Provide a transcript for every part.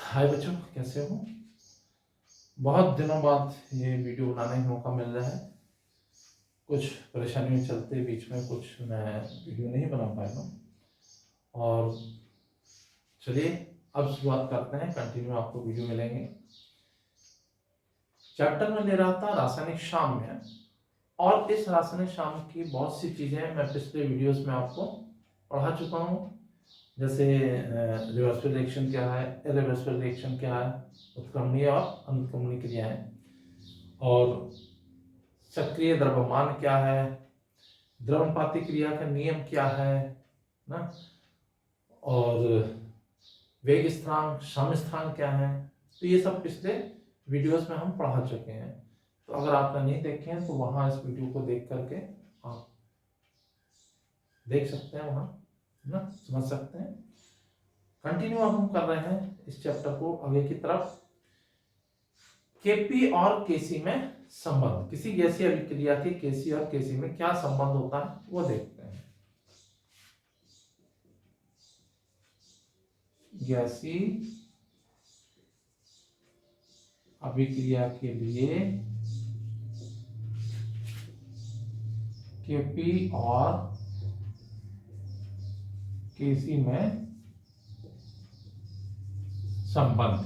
हाय बच्चों, कैसे हो? बहुत दिनों बाद ये वीडियो बनाने का मौका मिल रहा है। कुछ परेशानियों चलते बीच में कुछ मैं वीडियो नहीं बना पाया हूँ। और चलिए अब शुरुआत करते हैं। कंटिन्यू आपको वीडियो मिलेंगे। चैप्टर में ले रहा था रासायनिक साम्य, और इस रासायनिक साम्य की बहुत सी चीजें मैं पिछले वीडियोस में आपको पढ़ा चुका हूँ। जैसे रिवर्सिबल रिएक्शन क्या है, इरिवर्सिबल रिएक्शन क्या है, उत्क्रमणीय और अनुत्क्रमणीय क्रियाएं, और सक्रिय द्रव्यमान क्या है, द्रवणपाती क्रिया का नियम क्या है ना, और वेग स्थिरांक, साम्य स्थिरांक क्या है। तो ये सब पिछले वीडियोस में हम पढ़ा चुके हैं। तो अगर आपने नहीं देखे हैं तो वहां इस वीडियो को देख करके आप देख सकते हैं, वहां ना समझ सकते हैं। कंटिन्यू अब हम कर रहे हैं इस चैप्टर को आगे की तरफ। केपी और केसी में संबंध, किसी गैसीय अभिक्रिया के केसी और केसी में क्या संबंध होता है वो देखते हैं। गैसीय अभिक्रिया के लिए केपी और केसी में संबंध।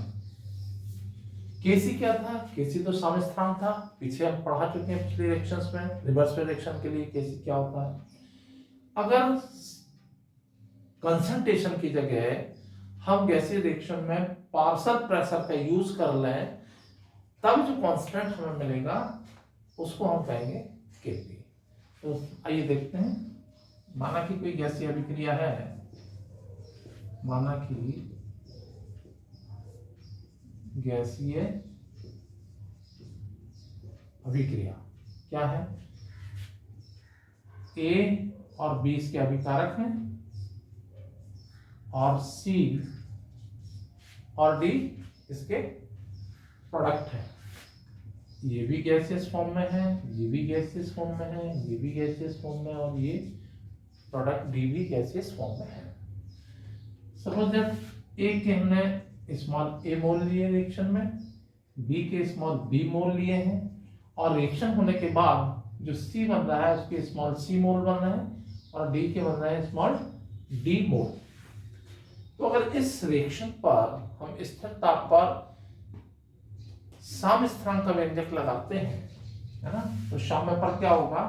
केसी क्या था? केसी तो साम्य स्थिरांक था, पीछे हम पढ़ा चुके हैं पिछले रिएक्शंस में। रिवर्सिबल रिएक्शन के लिए केसी क्या होता है? अगर कंसंट्रेशन की जगह हम गैसीय रिएक्शन में पार्शियल प्रेशर का यूज कर लें, तब जो कांस्टेंट हमें मिलेगा उसको हम कहेंगे केपी। तो आइए देखते हैं। माना कि कोई गैसीय अभिक्रिया है, माना कि गैसीय अभिक्रिया क्या है? ए और बी इसके अभिकारक हैं, और सी और डी इसके प्रोडक्ट है। ये भी गैसियस फॉर्म में है, ये भी गैसियस फॉर्म में है, ये भी गैसियस फॉर्म में, और ये प्रोडक्ट डी भी गैसियस फॉर्म में है। सपोज दैट ए के हमने स्मॉल ए मोल लिए रिएक्शन में, बी के स्मॉल बी मोल लिए हैं, और रिएक्शन होने के बाद जो सी बन रहा है उसके स्मॉल सी मोल बन रहे हैं, और डी के बन रहे हैं स्मॉल डी मोल। तो अगर इस रिएक्शन पर हम स्थिर ताप पर साम्य स्थिरांक का व्यंजक लगाते हैं, है ना, तो साम्य पर क्या होगा?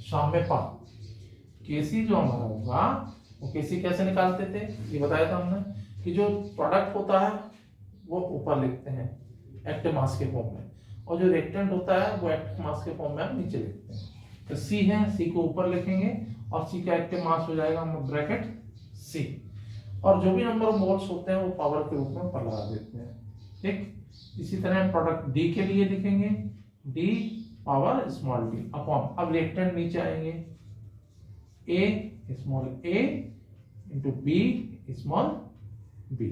साम्य पर केसी जो हमारा होगा, वो केसी कैसे निकालते थे ये बताया था हमने, कि जो प्रोडक्ट होता है वो ऊपर लिखते हैं एक्टिव मास के फॉर्म में, और जो रिएक्टेंट होता है वो एक्टिव मास के फॉर्म में हम नीचे लिखते हैं। तो सी है, सी को ऊपर लिखेंगे, और सी का एक्टिव मास हो जाएगा ब्रैकेट सी, और जो भी नंबर ऑफ मोल्स होते हैं वो पावर के रूप में ऊपर लगा देते हैं। ठीक, इसी तरह प्रोडक्ट डी के लिए लिखेंगे D power small D upon, अब रिएक्टेंट नीचे आएंगे, ए स्मॉल ए इंटू बी स्मॉल बी।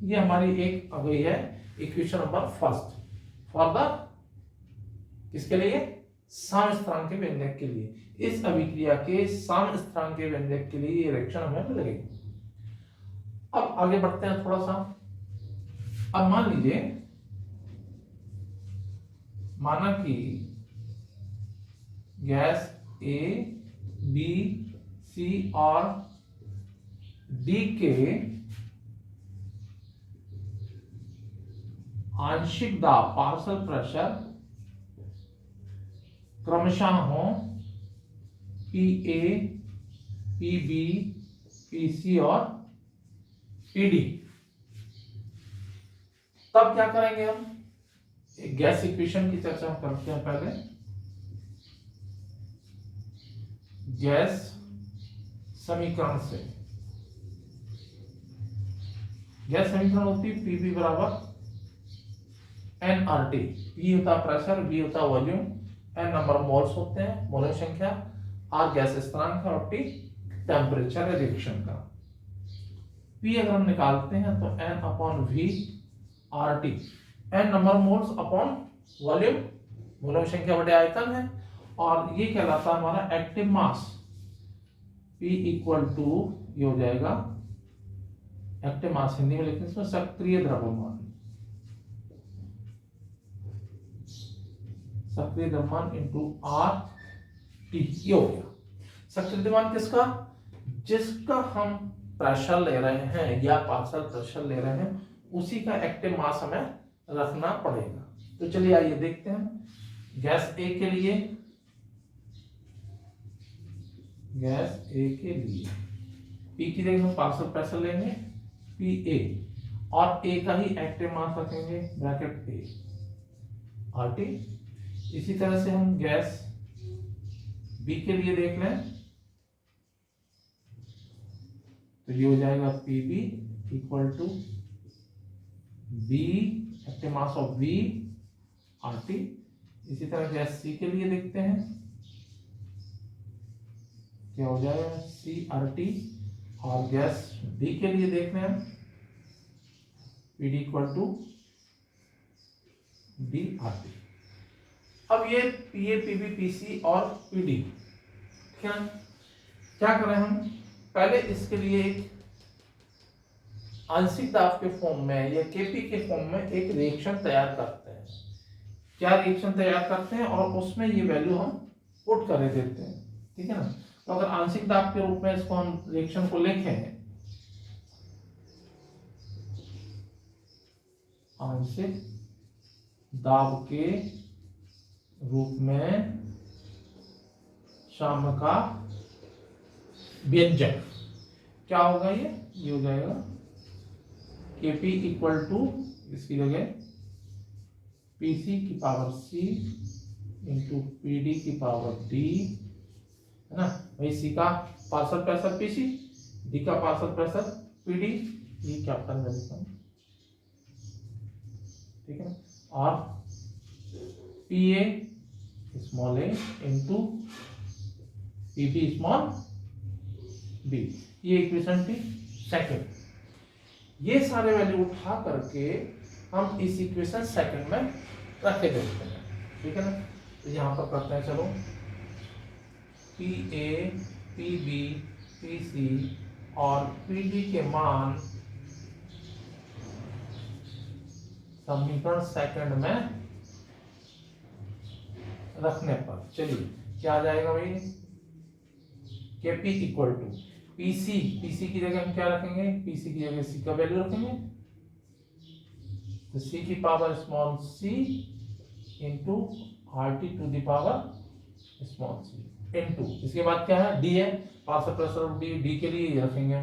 ये हमारी एक आ गई है equation number first for the किसके लिए? साम्य स्थिरांक के व्यंजक के लिए। इस अभिक्रिया के साम्य स्थिरांक के व्यंजक के लिए ये रिएक्शन हमें मिलेगी। अब आगे बढ़ते हैं थोड़ा सा। अब मान लीजिए, माना कि गैस ए बी सी और डी के आंशिक दाब पार्शियल प्रेशर क्रमशः हो P A, P B, P C और पी डी। तब क्या करेंगे हम? एक गैस इक्वेशन की चर्चा करते हैं पहले। गैस समीकरण से गैस समीकरण होती है पीबी बराबर एन आर टी। पी होता है प्रेशर, बी होता है volume, N number of moles होते हैं, मोलर संख्या, आर गैस स्थिरांक है, और टी टेम्परेचर है रिएक्शन का। पी अगर हम निकालते हैं तो N upon V R T, N number moles upon volume, molar संख्या बटे आयतन है, और ये कहलाता है हमारा active mass. P equal to ये हो जाएगा एक्टिव मास हिंदी में लिखते हैं इसमें सक्रिय द्रव्यमान, सक्रिय द्रव्यमान इंटू आर टी, ये हो गया सक्रिय द्रव्यमान किसका, जिसका हम प्रेशर ले रहे हैं या पार्शियल प्रेशर ले रहे हैं उसी का एक्टिव मास हमें रखना पड़ेगा। तो चलिए आइए देखते हैं गैस ए के लिए, गैस ए के लिए पी की जगह हम पार्शियल प्रेशर लेंगे पी ए और ए का ही एक्टिव मास रखेंगे ब्रैकेट ए आर टी। इसी तरह से हम गैस बी के लिए देख लें तो ये हो जाएगा P B equal to B active mass of B R T. इसी तरह गैस सी के लिए देखते हैं क्या हो जाएगा सी आर टी, और गैस डी के लिए देख रहे हैं P D equal to D R T. अब ये P A P B P C और पी डी क्या कर रहे हैं हम, पहले इसके लिए एक आंशिक दाब के फॉर्म में या केपी के फॉर्म में एक रिएक्शन तैयार करते हैं। क्या रिएक्शन तैयार करते हैं और उसमें ये वैल्यू हम पुट कर देते हैं, ठीक है ना। तो अगर आंशिक दाब के रूप में इसको हम रिएक्शन को लिखें, आंशिक दाब के रूप में शाम का व्यंजक क्या होगा, ये हो जाएगा Kp इक्वल टू इसकी जगह Pc की पावर C इंटू Pd की पावर D, है ना। वही C का पार्शियल प्रेशर Pc, D का पार्शियल प्रेशर Pd, ये कैपिटल में लिखा हूं, ठीक है ना। और Pa small a into Pb small b, ये इक्वेशन थी सेकंड। ये सारे वैल्यू उठा करके हम इस इक्वेशन सेकंड में रखे देते हैं, ठीक है ना। तो यहाँ पर करते हैं, चलो P A P B P C और पी डी के मान समीकरण सेकंड में रखने पर चलिए क्या आ जाएगा भाई, K P equal to PC, PC की जगह हम क्या रखेंगे, पीसी की जगह सी का वैल्यू रखेंगे, तो सी की power small C into R T to the power small C into, इसके बाद क्या है डी है, partial pressure of D, D के लिए रखेंगे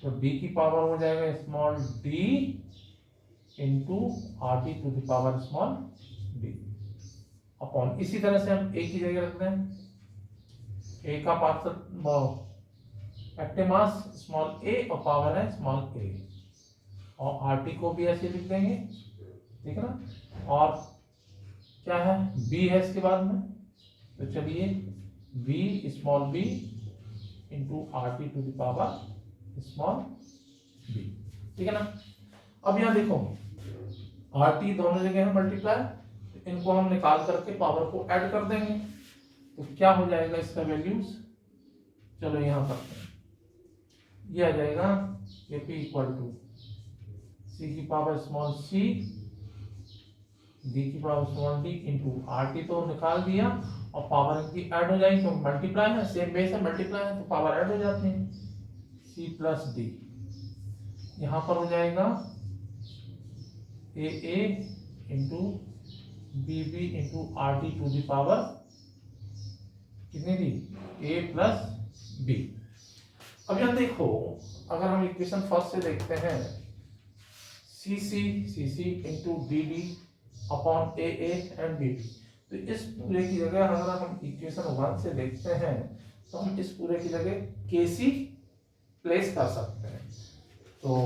तो डी की पावर हो जाएगा small D into R T to the power small D upon, इसी तरह से हम ए की जगह रखते हैं, ए का पार्शियल एक्टिव मास स्मॉल ए और पावर है स्मॉल ए, और आर टी को भी ऐसे लिख देंगे, ठीक है ना। और क्या है बी है इसके बाद में, तो चलिए B small B into R T to the power small B, ठीक है ना। अब यहाँ देखो आर टी दोनों जगह है मल्टीप्लाई, तो इनको हम निकाल करके पावर को ऐड कर देंगे, तो क्या हो जाएगा इसका वैल्यूज, चलो यहाँ करते हैं, ये आ जाएगा के पी इक्वल टू सी की पावर स्मॉल सी डी की power small D into R T तो निकाल दिया और पावर इनकी ऐड हो जाएगी, तो मल्टीप्लाई है, सेम बेस है, मल्टीप्लाई है तो पावर ऐड हो जाती है, सी प्लस डी यहाँ पर हो जाएगा A into B B into R T to the power कितनी दी, ए प्लस बी। अब यहाँ देखो अगर हम इक्वेशन फर्स्ट से देखते हैं C C into D D upon A and B D, तो इस पूरे की जगह अगर हम इक्वेशन वन से देखते हैं तो हम इस पूरे की जगह के सी प्लेस कर सकते हैं। तो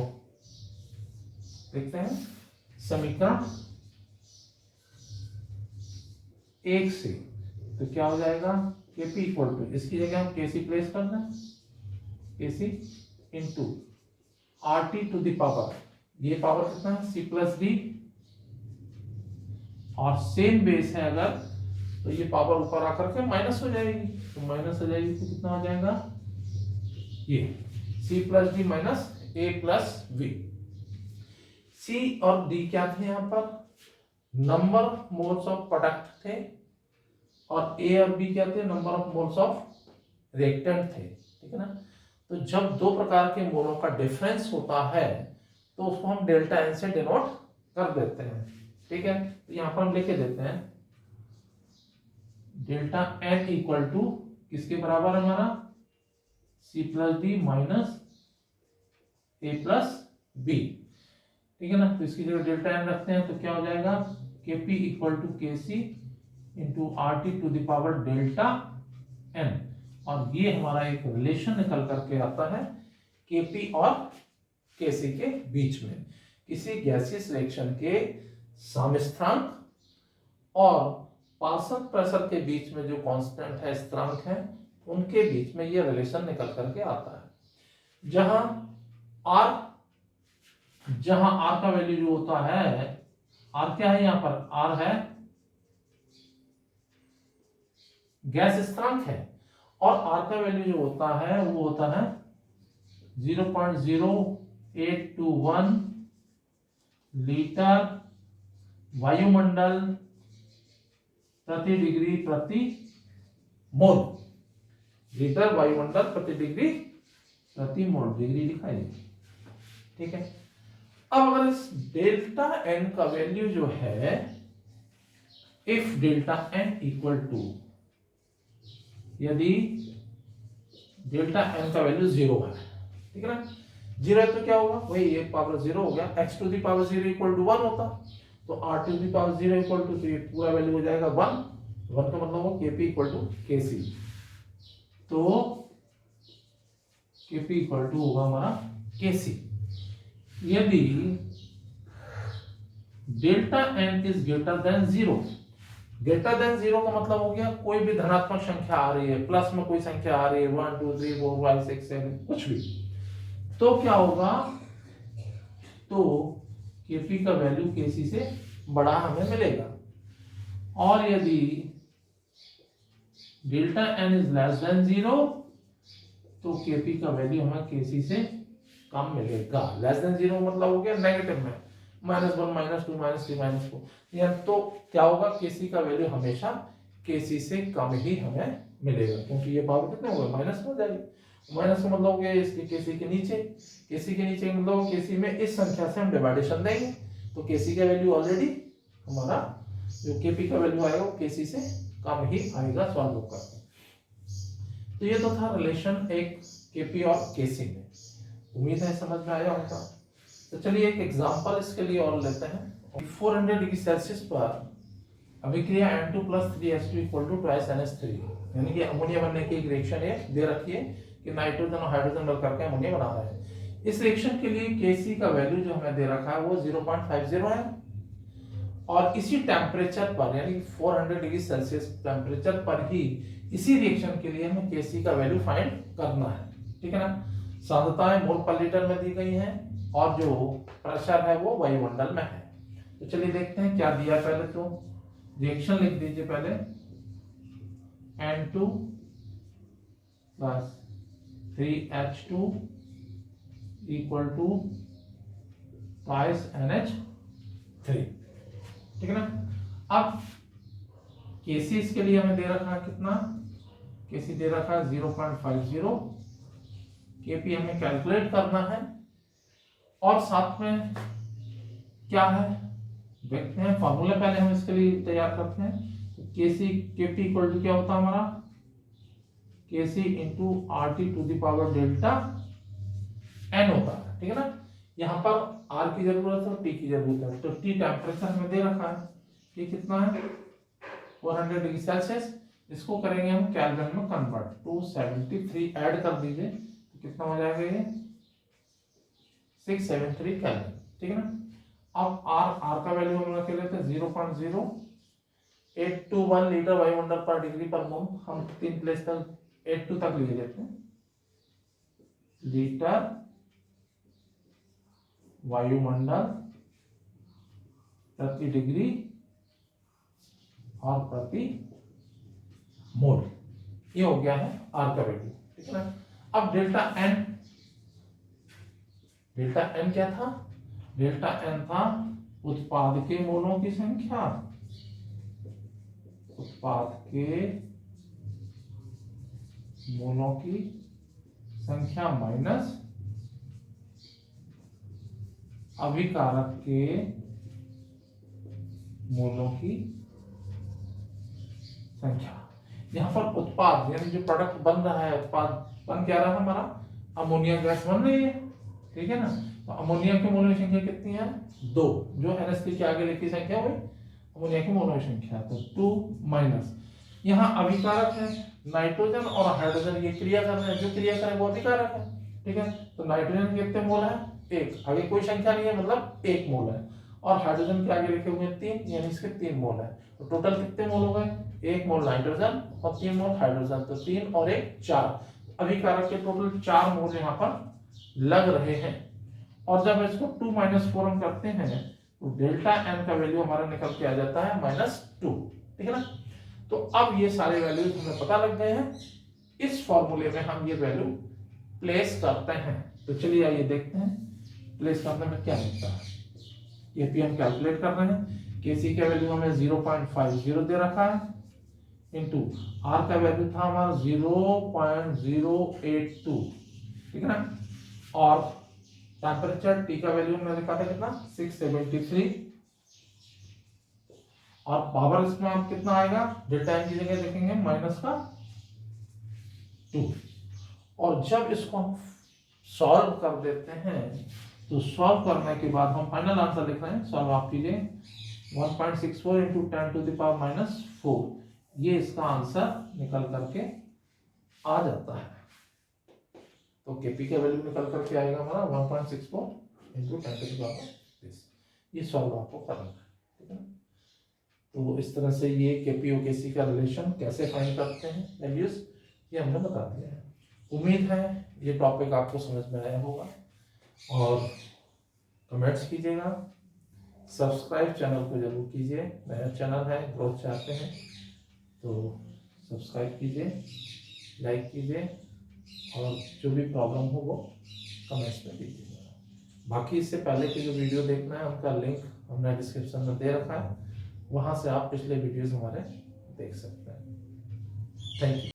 देखते हैं समीकरण एक से, तो क्या हो जाएगा के पी इक्वल टू, इसकी जगह हम के सी प्लेस कर दें, K C into R T to the power, ये पावर कितना है सी प्लस डी, और सेम बेस है अगर तो ये पावर ऊपर आकर के माइनस हो जाएगी, तो माइनस हो जाएगी तो कितना हो जाएगा ये C plus D minus A plus V. C और डी क्या थे यहाँ पर, number of moles of product थे, और ए और बी क्या थे, number of moles of reactant थे, ठीक है ना। तो जब दो प्रकार के मोलों का डिफरेंस होता है तो उसको हम डेल्टा एन से डिनोट कर देते हैं, ठीक है। तो यहाँ पर हम लिखे देते हैं डेल्टा एन इक्वल टू किसके बराबर है हमारा, सी plus D minus A plus B, ठीक है ना। तो इसकी जगह डेल्टा एन रखते हैं तो क्या हो जाएगा, के P equal to K C into R T to the power delta N, और ये हमारा एक रिलेशन निकल करके आता है केपी और केसी के बीच में। किसी गैसियस रिएक्शन के साम्यवस्थानिक और पार्शियल प्रेशर के बीच में जो कांस्टेंट है, स्थिरांक है, उनके बीच में ये रिलेशन निकल करके आता है। जहां आर का वैल्यू जो होता है, आर क्या है यहाँ पर, आर है गैस स्थिरांक है, और आर का वैल्यू जो होता है वो होता है 0.0821 लीटर वायुमंडल प्रति डिग्री प्रति मोल, लीटर वायुमंडल प्रति डिग्री प्रति मोल, डिग्री लिखा है, ठीक है। अब अगर इस डेल्टा एन का वैल्यू जो है, if delta N equal to, यदि डेल्टा एन का वैल्यू 0 है, ठीक है ना, 0 है तो क्या होगा, वही ये पावर 0 हो गया, x to the power 0 equal to 1 होता, तो r to the power 0 equal to, तो ये पूरा वैल्यू हो जाएगा 1 का मतलब हो kp इक्वल टू kc, तो kp इक्वल टू होगा हमारा kc। यदि delta N is greater than 0, greater than 0 का मतलब हो गया कोई भी धनात्मक संख्या आ रही है, प्लस में कोई संख्या आ रही है 1 2 3 4 5 6 7 कुछ भी, तो क्या होगा, तो Kp का वैल्यू Kc से बड़ा हमें मिलेगा। और यदि delta n is less than 0 तो Kp का वैल्यू हमें Kc से कम मिलेगा। लेस देन 0 मतलब हो गया नेगेटिव में, -1 -2 -3 -4, या तो क्या होगा, Kc का वैल्यू हमेशा Kc से कम ही हमें मिलेगा, क्योंकि ये पावर कितने होगा, माइनस हो जाएगी, माइनस का मतलब हो गया इसके Kc के नीचे, Kc के नीचे मतलब Kc में इस संख्या से हम डिवाइडेशन देंगे, तो Kc का वैल्यू ऑलरेडी हमारा जो Kp का वैल्यू आएगा वो Kc से कम ही आएगा सॉल्व करके। तो ये तो था रिलेशन एक Kp और Kc में, उम्मीद है समझ में आया होगा। तो चलिए एक एग्जांपल इसके लिए और लेते हैं। 400 डिग्री सेल्सियस पर अभिक्रिया N2+3H2 = 2NH3, यानी कि अमोनिया बनने की एक रिएक्शन है दे रखी है कि नाइट्रोजन और हाइड्रोजन मिल करके अमोनिया बना रहा है। इस रिएक्शन के लिए Kc का वैल्यू जो हमें दे रखा है वो 0.50 है, और इसी टेम्परेचर पर यानी 400 डिग्री सेल्सियस टेम्परेचर पर ही इसी रिएक्शन के लिए हमें Kc का वैल्यू फाइंड करना है, ठीक है ना। सांद्रताएं मोल पर लीटर में दी गई हैं और जो प्रेशर है वो वायुमंडल में है। तो चलिए देखते हैं क्या दिया। पहले तो रिएक्शन लिख दीजिए, पहले N2 + 3H2 = 2NH3, ठीक है ना। अब Kc इसके लिए हमें दे रखा है कितना, Kc दे रखा है 0.50, Kp हमें कैलकुलेट करना है, और साथ में क्या है देखते हैं, फॉर्मूला पहले हम इसके लिए तैयार करते हैं। तो Kp इक्वल टू क्या होता है हमारा, Kc into RT to the power delta n होता है, ठीक है ना। यहाँ पर R की जरूरत है और T की जरूरत है, तो T टेम्परेचर हमें दे रखा है, T कितना है 400 डिग्री सेल्सियस, इसको करेंगे हम केल्विन में कन्वर्ट, 273 ऐड कर दीजिए तो कितना हो जाएगा ये 673 केल्विन, ठीक है ना। अब R का वैल्यू हम रख लेते हैं 0.0821 लीटर वायुमंडल पर डिग्री पर मोल, हम 3 प्लेस तक 82 तक ले लेते हैं, लीटर वायुमंडल प्रति डिग्री और प्रति मोल, ये हो गया है R का वैल्यू, ठीक है ना। अब डेल्टा N डेल्टा एन क्या था? डेल्टा एन था उत्पाद के मोलों की संख्या, उत्पाद के मोलों की संख्या माइनस अभिकारक के मोलों की संख्या। यहाँ पर उत्पाद यानी जो प्रोडक्ट बन रहा है, उत्पाद बन क्या रहा है हमारा? अमोनिया गैस बन रही है, ठीक है ना। तो अमोनिया के मोलों की संख्या कितनी है? 2, जो NH3 के आगे लिखी संख्या हुई अमोनिया की मोलों की संख्या, तो 2 माइनस यहाँ अभिकारक है नाइट्रोजन और हाइड्रोजन, ये क्रिया कर रहे हैं, जो क्रिया करें वो अभिकारक है, ठीक है। तो नाइट्रोजन के कितने मोल है? 1, आगे कोई संख्या नहीं है मतलब 1 मोल है, और हाइड्रोजन के आगे लिखे हुए 3 यानी इसके 3 मोल है। तो टोटल कितने मोल हो गए? 1 मोल नाइट्रोजन और 3 मोल हाइड्रोजन, तो 3 और 1 4, अभिकारक के टोटल 4 मोल यहाँ पर लग रहे हैं। और जब इसको 2 - 4 हम करते हैं तो डेल्टा एन का वैल्यू हमारा निकल के आ जाता है -2, ठीक है ना। तो अब ये सारे वैल्यूज हमें पता लग गए हैं, इस फॉर्मूले में हम ये वैल्यू प्लेस करते हैं। तो चलिए आइए देखते हैं प्लेस करने में क्या मिलता है। ये पी हम कैलकुलेट कर रहे हैं, केसी का वैल्यू हमें 0.50 दे रखा है, इनटू आर का वैल्यू था हमारा 0.082, ठीक है ना। और टेम्परेचर टी का वैल्यू हमने लिखा था कितना? 673, और पावर इसमें आप कितना आएगा? डेल्टा एन की जगह लिखेंगे -2। और जब इसको हम सॉल्व कर देते हैं तो सॉल्व करने के बाद हम फाइनल आंसर लिख रहे हैं, सॉल्व आप कीजिए 1.64 इंटू 10⁻⁴, ये इसका आंसर निकल करके आ जाता है। तो केपी का वैल्यू निकल करके आएगा हमारा 1.64 इंटू 10⁻⁻, ये सॉल्व आपको करना है, ठीक है। तो इस तरह से ये केपी और केसी का रिलेशन कैसे फाइंड करते हैं वैल्यूज, ये हमने बता दिया है। उम्मीद है ये टॉपिक आपको समझ में आया होगा, और कमेंट्स कीजिएगा, सब्सक्राइब चैनल को जरूर कीजिए, नया चैनल है, ग्रोथ चाहते हैं तो सब्सक्राइब कीजिए, लाइक कीजिए, और जो भी प्रॉब्लम हो वो कमेंट्स में दीजिएगा। बाकी इससे पहले की जो वीडियो देखना है उनका लिंक हमने डिस्क्रिप्शन में दे रखा है, वहाँ से आप पिछले वीडियोस हमारे देख सकते हैं। Thank you.